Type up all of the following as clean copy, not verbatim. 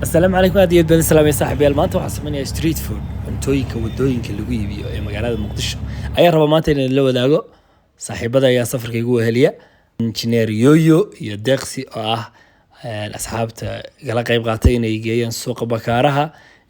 السلام عليكم هذه بن سلام يا صاحبي maanta waxaan sameynaya street food cuntooyinka wadooyinka lagu iibiyo ee magaalada Muqdisho ayaan rabaa maanta in la wadaago saaxiibada ayaa safarkaygu weheliya injineer Yoyo iyo Deeqsi oo ah asxaabta gala qayb qaatay inay geeyaan suuqa bakaaraha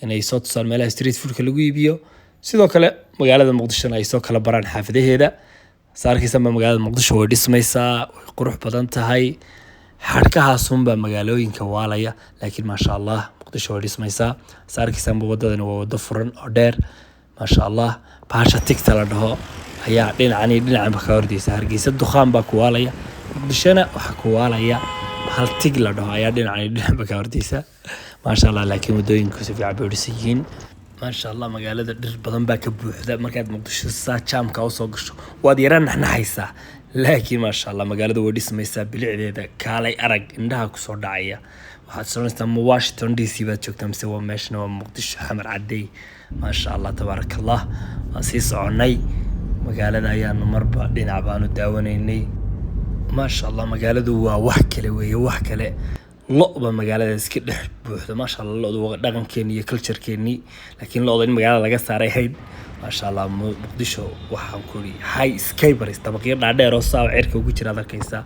inay soo tusaan meelaha street foodka lagu iibiyo sidoo kale magaalada Muqdisho ay soo kala baraan xaafadaheeda saarkiisa magaalada Muqdisho way dhismaysaa way qurux badan tahay xarkahaasumba magaalooyinka waalaya laakiin ma sha Allah Muqdisho way dhismaysaa saarkiisan wadadana waa wado furan oo dheer ma sha Allah baasha tigta la dhaho ayaa dhinaca ka hordaysa Hargeysa Duqaan baa ku waalaya Muqdishona waxa ku waalaya hal tig la dhaho ayaa dhinaca ka hordaysa ma sha Allah laakiin wadooyinku si fiican bay dhisan ما شاء الله magaalada dhir badan baa ka buuxda markaad Muqdisho saa jaamka u soo gasho waad yaraan naxnaxaysaa laakiin ma sha Allah magaalada way dhismaysaa bilicdeeda kaalay arag indhaha ku soo dhacaya waxaad soconaysaa Washington DC baad joogtaa mise waa meeshana waa Muqdisho xamar caday ma sha Allah tabarakallah waan sii soconay magaalada ayaan marba dhinac baanu daawanaynay ma sha Allah magaaladu waa wax kale weeye wax kale لقبة مجالات سكيد بوحدة ما شاء الله لقبة دقن كيني كلتشر كيني لكن لقبة المجال لقى ساري هيد ما شاء الله مقدشو وحام كوري هاي سكايبرز تبقي بعدها رصا وعركة وجيتر هذا كيسا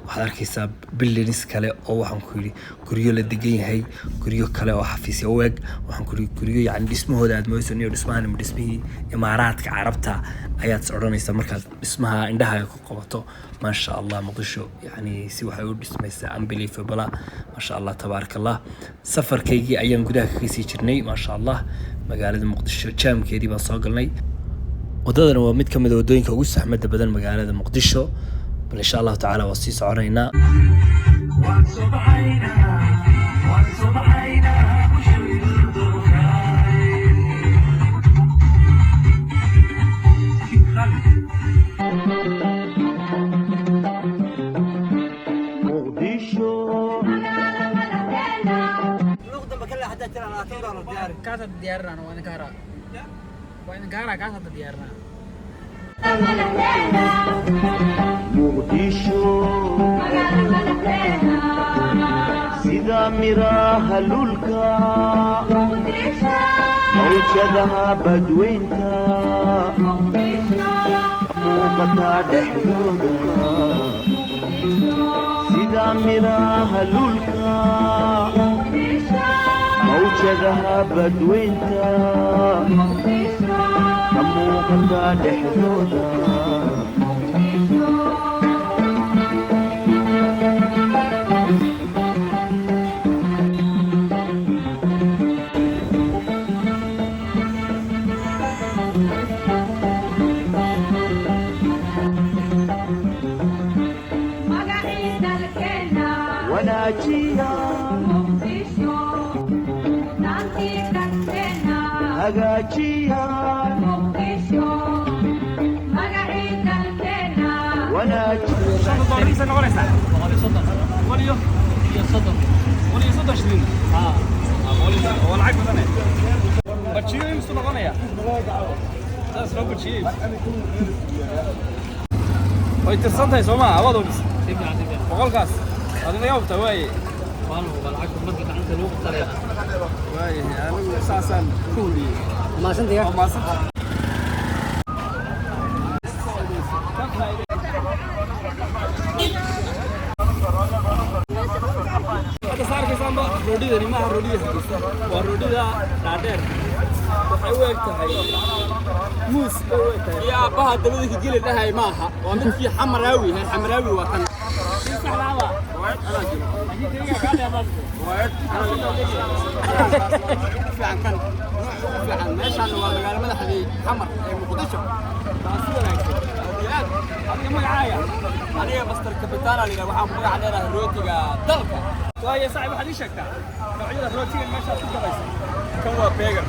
وهذا كيسا بلينس كله أو وحام كوري كوريو للدقين هاي كوريو كله وحفيز يوج وحام كوريو يعني اسمه هذا موسوني واسمها من اسمه إمارات كعربتها آيات سعودية استمرت اسمها عندها قوته ما شاء الله مقدشو يعني سوى حيود اسمه unbelievable ما شاء الله تبارك الله سفر كيجي أيام قدها كيسي جرني ما شاء الله مقالة مقدشو جام كيدي بنصاقلني ودادنا ومد كم ودوين كوجس أحمد بدل مقالة مقدشو إن شاء الله تعالى وصيص علينا كاسة ديارنا وين كارا كاسة ديارنا مقدشو سيدا مراها لولكا موجدها بدوينتا موقتا دحدودا سيدا مراها لولكا موجدها بدوينتا كموقتا دحدودا هجاجيها مقدشو مقعد الكنا وانا صدر سنة ولا سنة ولي صدر شديد ولا عيب مثلا بتشيل مستوى غنية لا سلوك بتشيل ويتصنت يسمع عوضه بس وقال كاس هذا يوم تواي والله بالعكس مرقت عند الوقت طريقة واي أنا أساسا كولي ما سنت يا ما سنت هذا صار كسام رودي ده ما رودي ورودي ده نادر وحيوك هاي موس يا أبا هذا اللي يجي له هاي معها ومن في حمراوي هاي حمراوي وكان فعلا ماشي على المقالة مدحدي حمر مقدشو أنا معايا أنا مستر كابتن اللي وحام بقى علينا روتيجا دلكا وهي صاحب حديثك نوعية روتيجا ماشي على كل بس كم هو بيجر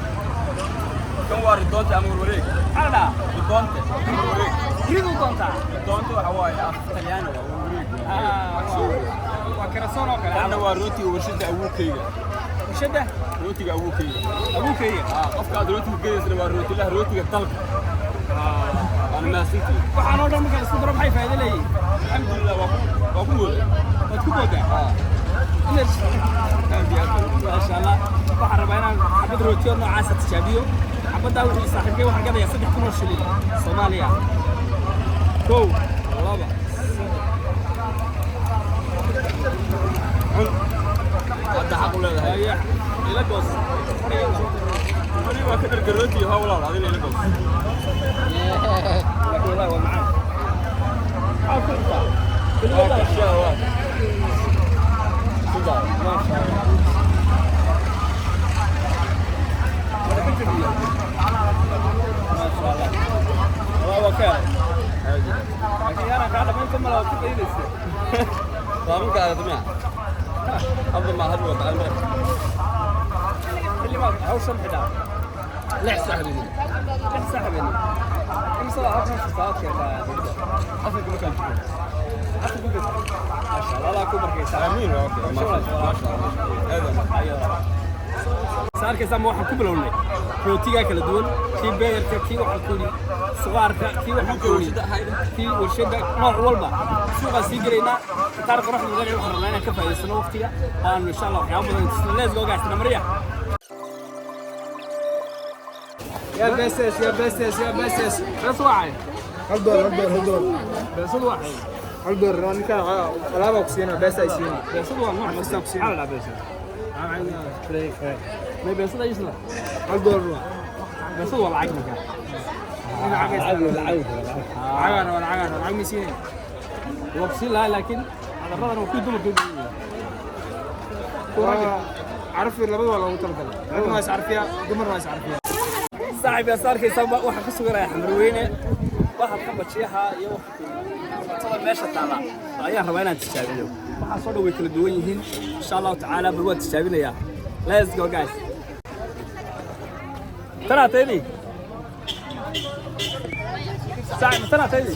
كم هو ردونت أمور وريك أنا ردونت أمور وريك ردونت وحواي إيطاليانو وكراسون وكلا أنا وروتي وشدة أبوكية وشدة روتي أبوكية قف كاد روتي وكيس لما روتي له روتي الطلق أنا ما سنتي وحنا نقدر نقول سكوتر بحي فايدة لي الحمد لله وأقول وتكون ده ما شاء الله waxaan rabaa inaan xabad rootiyo noocaas tijaabiyo xabadda wixii saaxiibkay waxaan gadayaa 3,000 shilin Soomaaliya kow laba hadda xaq u leedahay ila goos ani waa ka dargarooti iyo hawlaal adina ila goos والله ومعاه عافية كل هذا أشياء ما شاء الله ما شاء الله الله وكاله لكن أنا قاعد منكم لو تبي ليش طبعا قاعد دمية أفضل ما هذا وقت المرة اللي ما أوصل حدا لا سهلني لا سهلني صراحة في الصلاة كذا أصلا كم كان أصلا كم ما شاء الله لا كبر كيس آمين ما شاء الله هذا صار كذا ما واحد كبر ولا بروتيجا كلا دول كي بير كي واحد كوني صغار كي واحد كوني كي ورشة نوع والبا شو قصدي قرينا تعرف روح من غير واحد لنا كفاية السنة وقتها إن شاء الله يوم لازم نوقع استمرارية يا بسس يا بسس يا بسس بس واحد هالدور بس واحد هالدور راني كان على بوكسينا بس ايسينا بس واحد ما بس بوكسين على بس ما بس لا يسلا هالدور بس هو العجمة كان عجمة سين بوكسين لا لكن على الرضا وكل دول عارف اللي بدو ولا متردد انا ما عارف فيها دمر ما عارف فيها صاحب يسار كيسا waxa ka sugan xamrweyne waxa ka bajiyaha iyo waxa meesha taala ayaa rabaa inaan tijaabiyo waxa soo dhaway kala duwan yihiin insha Allah taala bal waa tijaabinaya let's go guys tana taydi صاحب tana taydi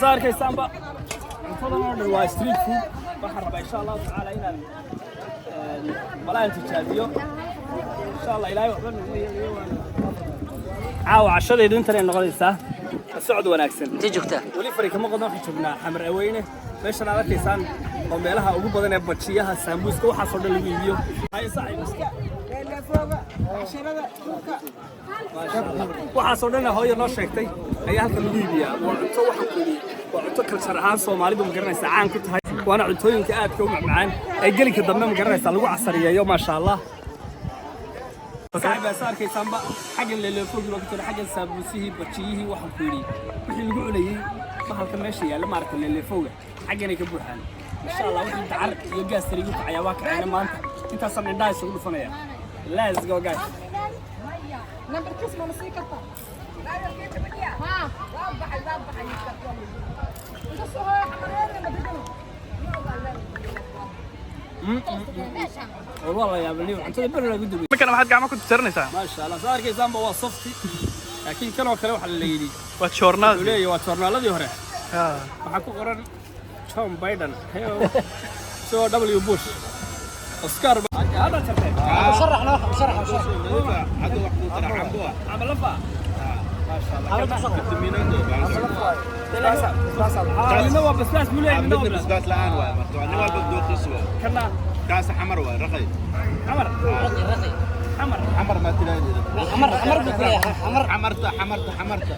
صار كيسان بقى انتظرنا نروح ستريت فود بحر ان شاء الله تعالى هنا ملاين تجابيو ان شاء الله الهي وحبنا عاو عشاديdu inta ay noqonaysaa socod wanaagsan inta joogta wali fariiq ma qodon xubnaa xamar aweyne meesha aad arkaysaan oo meelaha ugu badan ee bajiyaha sambuuska waxa soo dhan lagu iibiyo hay saaxiibska waxa soo dhan hooyo noo sheegtay ayaa halka lagu iibiyaa waa cunto waxa kuli waa cunto kalsar ahaan Soomaalidu ma garanaysaa caan ku tahay waana cuntooyinka aadka u macaan ay gelinka dambe ma garanaysaa lagu casariyeeyo ma sha Allah صاحب صار كيسان بقى حاجه اللي فوق وقت حاجه سابوسيه بجيه waxa ku yiri wixii lagu cunayay bahalka meesha yaala ma arkin اللي فوق حاجه inay ka buuxaan insha Allah wixii dacar iyo gaas tariiqo cayawa ka ayna maanta inta san indhaha isugu dhufanaya let's go guys number kiss ma sii kartaa ha waa baxay inta soo xamareeyay ma digano والله يا بني انت بر لا قدوي markan waxaad gacmo ku tirnaysaa ما شاء الله صار كيسان بقى waa softi laakiin kan oo kale waxa la leeyay waa joornaal leeyay waa joornaaladii hore ha waxa ku qoran John Biden so W Bush Oscar هذا ترتيب شرحنا عدو واحد عبدوا عمل لفه ما شاء الله هذا صح نوى بسلاس مو لعب نوى بس الان وانا ما بدو قسوه كنا كاس حمر ورقي عمر رقي حمر ما تلاقي حمر بكره حمرت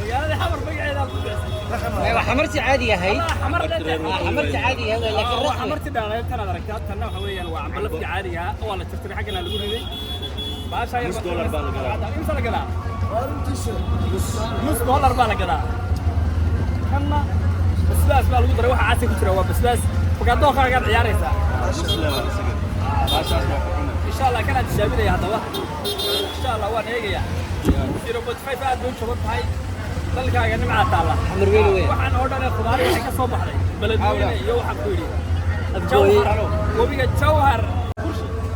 يا هذا حمر بقى ايوه حمرتي عاديه هي حمرتي عاديه لكن رقي حمرتي دانا ترى دركات تنا waxa weeyaan waa عمل لفه caadiga wala tirtiri xaqna lagu riday baasha yar $1 baa laga gadaa inta laga gadaa $1 baa laga gadaa kana basbaas baa lagu daray waxa caasi ku jira waa basbaas faqado qaaga ciyaaraysa إن شاء الله كانت تشابه يا هذا إن شاء الله وين هيجي في ربط خايف أدون شباب هاي ذلك يا جماعة تعالى حمر وين وين وحن أوردنا خضار حاجة صباح لي بلد وين يو حقولي الجوهر وبيجي الجوهر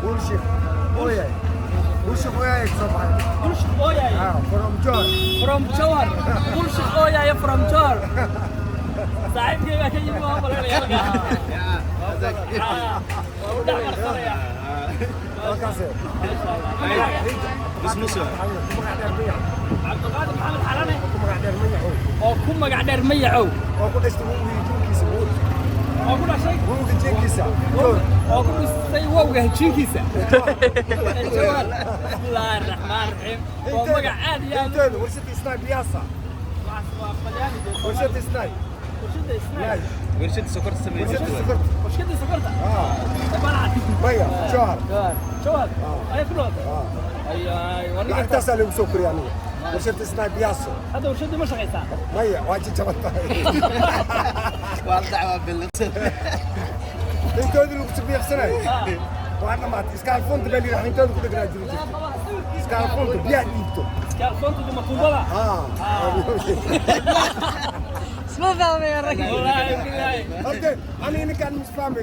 وش اويا صباح بولش أويا from جوهر بولش أويا from جوهر صاحب كيف كي يبغى ولا يلقى وده مرسل يا بس نص عبد القادر محمد حلاني oo ku magac dheer mayacow oo ku dhashtay wiilkiisa oo ku dhashay wiilkiisa oo ku dhashay wowga hajinkiisa jawaal bismillaahi raxmaani raxiim oo magac aad iyo aad inteedu warshada isnaay biyaasa warshada isnaay warshada sokorta sameeyay warshada sokorta maya jawhar jawhar ay ku noqday ay waniga intaas lagu soo koriyay aniga warshada isnaay biyaasa hada warshada ma shaqeysaa maya waa jabantay waa dacwa bilqsan inteedu lagu sabiixsanay waa dhamaad iskaal fonta bali inteedu ku dhagaa jirtay iskaal fonta biyaa dhiibto iskaal fonta dima tuubada اسمه فاهم يا رجل والله بالله اوكي انا هنا كان مش فاهم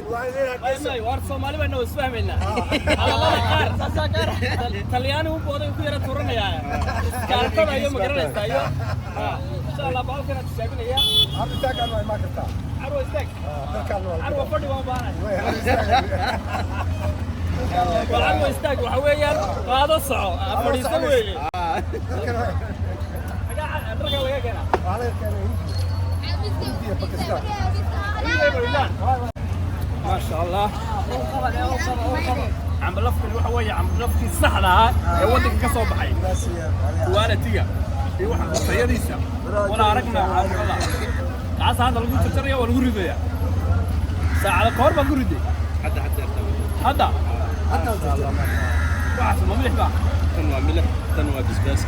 اي وار Soomaali baan is fahmayna alla qaar sasakar talyaani uu booday ku yara turanaya iskaaltada iyo magaranaysa iyo insha Allah baalkana tishaaginaya hadda taagan way ma kartaa arwa istaag arwa fadhi waan baahnay arwa istaag waxa weeyaan qaado soco fadhiiso weeye agaa laga keenaa ما شاء الله عم بلفكن waxa weeye عم بلفكن saxda ah ee wadanka ka soo baxay quality-ga iyo waxa qofayadiisa wala aragna Allah kaas hada lagu tirtirayo wala lagu ridaya saacada koor baan ku riday hada waxa ma milix ba tan waa milix tan waa bisbaas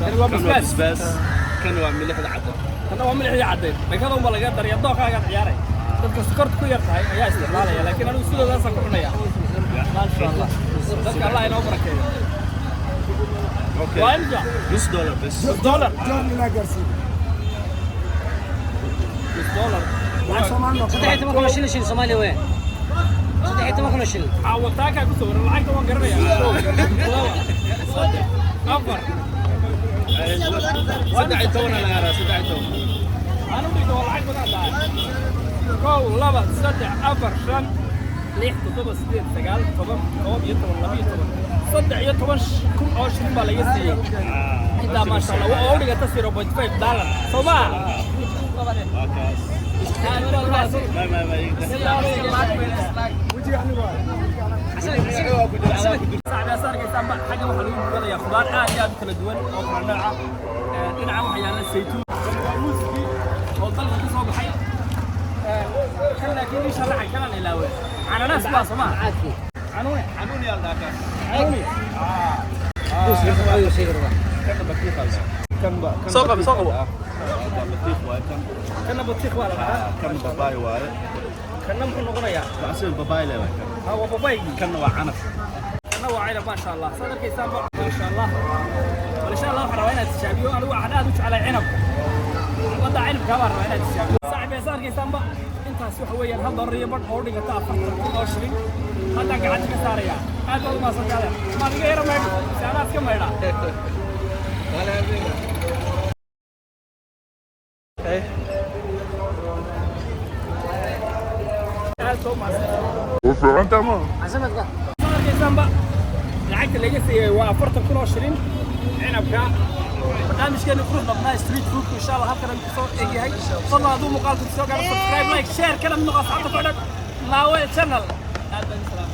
kan waa bisbaas kan waa milix cadda kan waa milix cadda makada uma laga dariyo dooqaaga ciyaaray dadka sokorta ku yartahay ayaa isticmaalaya laakiin anigu sidoodaas ku cunaya ma sha Allah dadka Allah inoo barakeeyo okay $1 بس $1 لا قرسي صدقت ما كنا شيل صومالي وين صدقت ما كنا شيل عوضتك ku soo lacagta waan garanaya afar صدقت وانا لا ارى صدقت انا بدي والله عيب بدها كو لبا صدق افر شن ليح تطبس دين سقال طبم او يطبل لبي طبم صدق يطبش كل 20 بلا يسي كده ما شاء الله او دغه تصير $0.5 صبا صعب صار قسم حاجه waxa lagu gudaya khudaar aad iyo aad kala duwan oo kala nooc ah dhinaca waxa yaala saytuun muuski oo dalka ku soo baxay kan laakiin insha Allah kan ilaawe ananas baa soma عنوني يا داكا عنوني بس يا شيخ كان بطيخ كان سوق بطيخ واي كان بطيخ ولا كان باباي واي كان ممكن نقولها عصير باباي له هو باباي كان نوع عنب نوع عنب ما شاء الله صدق كيسان ما شاء الله وان شاء الله حروينا تشابيو انا واحد ادوج على عنب وضع عنب كبار روينا تشابيو صاحب يسار كيسان با انت waxa weeyaan hal dariiqo bad oo dhigata 420 hadda gacanta ka saaraya aad oo ma soo gaadhay ma diga yar ma saanaad ka meedha wala وفي ما عزمتك كيسان lacagta laga siiyay waa 420 عنبka barnaamijkeena ku dabnaa street food insha Allah halkan ku soo eegyahay fadlan haduu muuqaalku soo gaaro subscribe like share kana mid noqo asxaabta ku xidhan naawe channel aad baan salaam